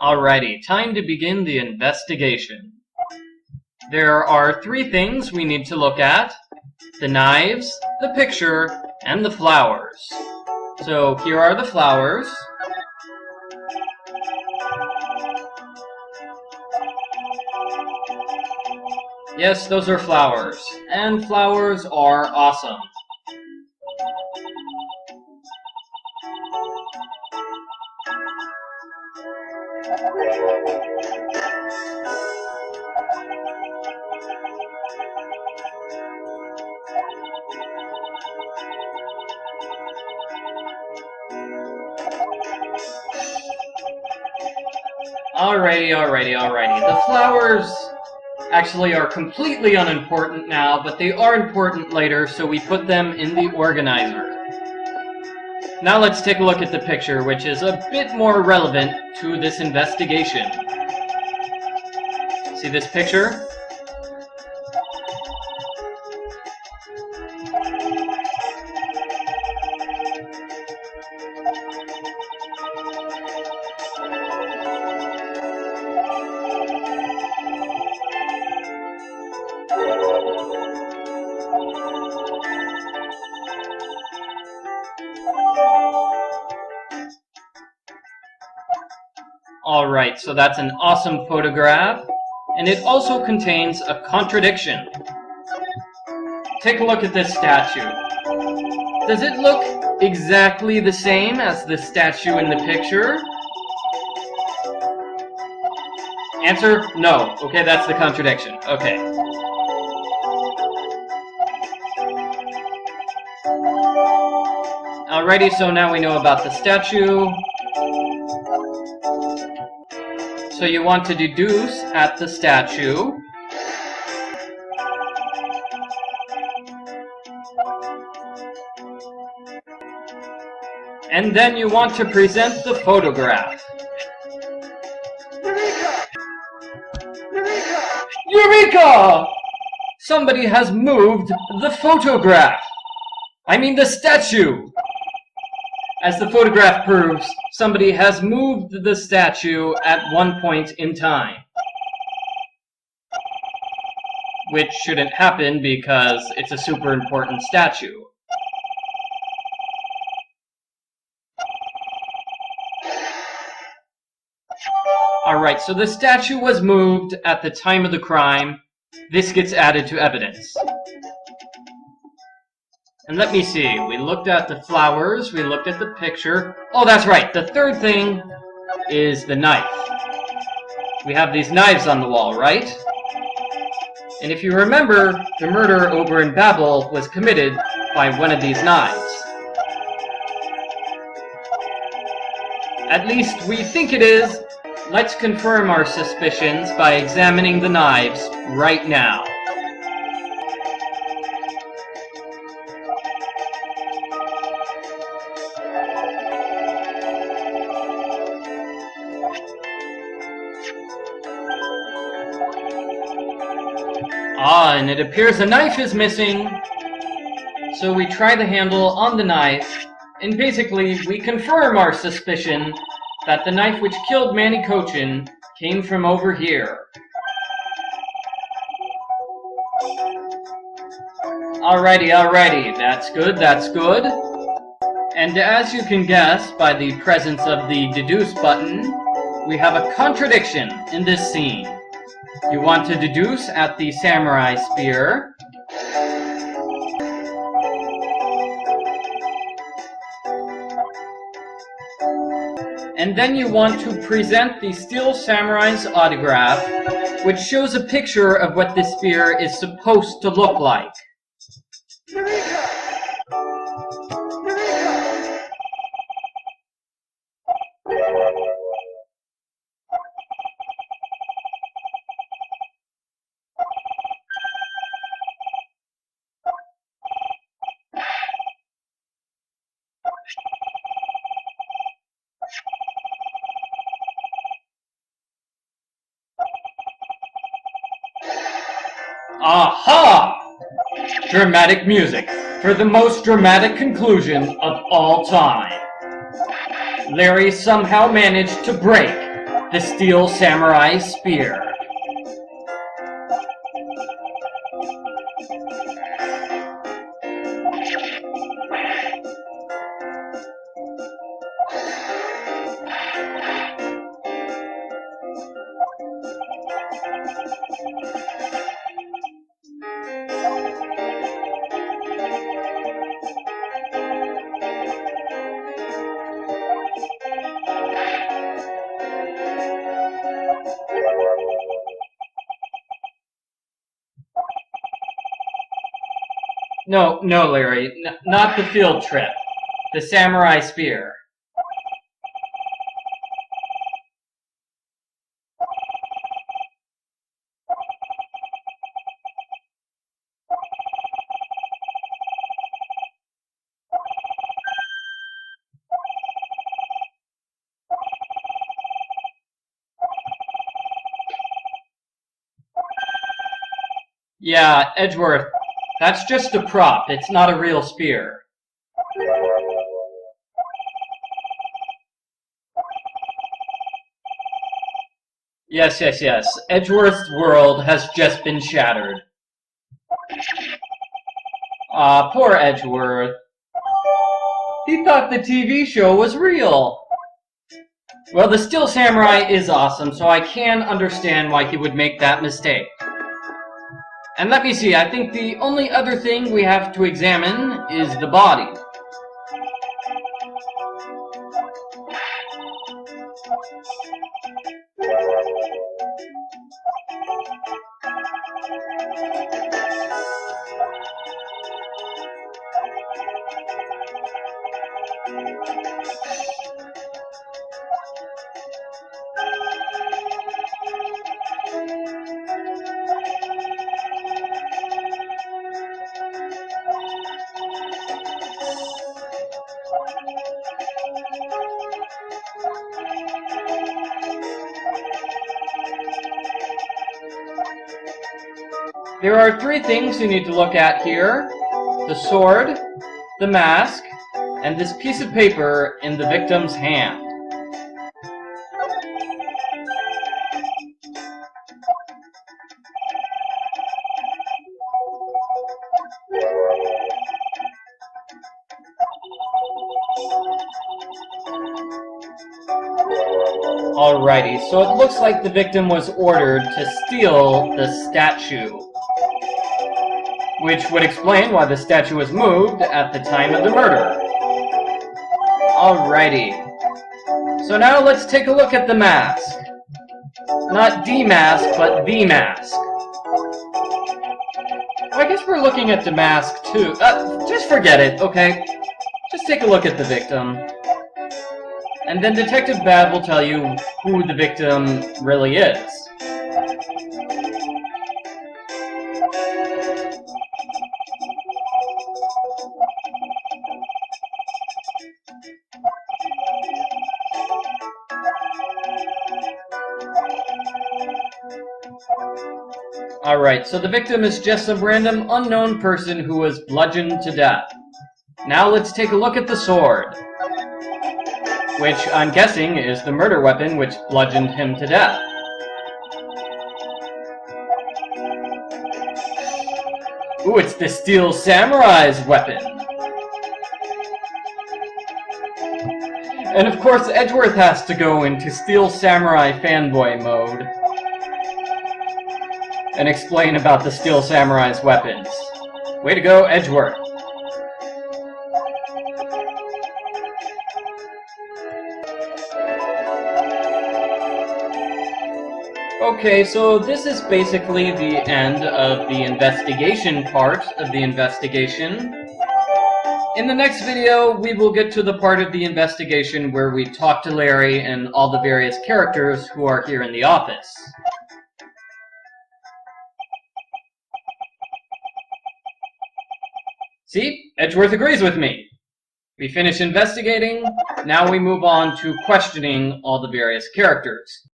Alrighty, time to begin the investigation. There are three things we need to look at: the knives, the picture, and the flowers. So here are the flowers. Yes, those are flowers, and flowers are awesome. Alrighty. The flowers actually are completely unimportant now, but they are important later, so we put them in the organizer. Now let's take a look at the picture, which is a bit more relevant to this investigation. See this picture? Alright, so that's an awesome photograph, and it also contains a contradiction. Take a look at this statue. Does it look exactly the same as the statue in the picture? Answer, no. Okay, that's the contradiction. Okay. Alrighty, so now we know about the statue. So you want to deduce at the statue. And then you want to present the photograph. Eureka! Somebody has moved the photograph! I mean the statue! As the photograph proves, somebody has moved the statue at one point in time. Which shouldn't happen because it's a super important statue. Alright, so the statue was moved at the time of the crime. This gets added to evidence. And let me see, we looked at the flowers, we looked at the picture. Oh, that's right, the third thing is the knife. We have these knives on the wall, right? And if you remember, the murder over in Babel was committed by one of these knives. At least we think it is. Let's confirm our suspicions by examining the knives right now. And it appears a knife is missing. So we try the handle on the knife, and basically we confirm our suspicion that the knife which killed Manny Cochin came from over here. Alrighty, that's good. And as you can guess by the presence of the deduce button, we have a contradiction in this scene. You want to deduce at the samurai spear. And then you want to present the Steel Samurai's autograph, which shows a picture of what this spear is supposed to look like. Aha! Dramatic music for the most dramatic conclusion of all time. Larry somehow managed to break the steel samurai spear. No, Larry, not the field trip. The samurai spear. Yeah, Edgeworth, that's just a prop. It's not a real spear. Yes. Edgeworth's world has just been shattered. Ah, poor Edgeworth. He thought the TV show was real. Well, the Steel Samurai is awesome, so I can understand why he would make that mistake. And let me see, I think the only other thing we have to examine is the body. There are three things you need to look at here: the sword, the mask, and this piece of paper in the victim's hand. Alrighty, so it looks like the victim was ordered to steal the statue, which would explain why the statue was moved at the time of the murder. Alrighty, so now let's take a look at the mask. Not the mask, but the mask. Well, I guess we're looking at the mask too. Just forget it, okay? Just take a look at the victim. And then Detective Bad will tell you who the victim really is. Alright, so the victim is just some random unknown person who was bludgeoned to death. Now let's take a look at the sword, which I'm guessing is the murder weapon which bludgeoned him to death. Ooh, it's the Steel Samurai's weapon. And of course, Edgeworth has to go into Steel Samurai fanboy mode and explain about the Steel Samurai's weapons. Way to go, Edgeworth. Okay, so this is basically the end of the investigation part of the investigation. In the next video, we will get to the part of the investigation where we talk to Larry and all the various characters who are here in the office. See? Edgeworth agrees with me. We finish investigating, now we move on to questioning all the various characters.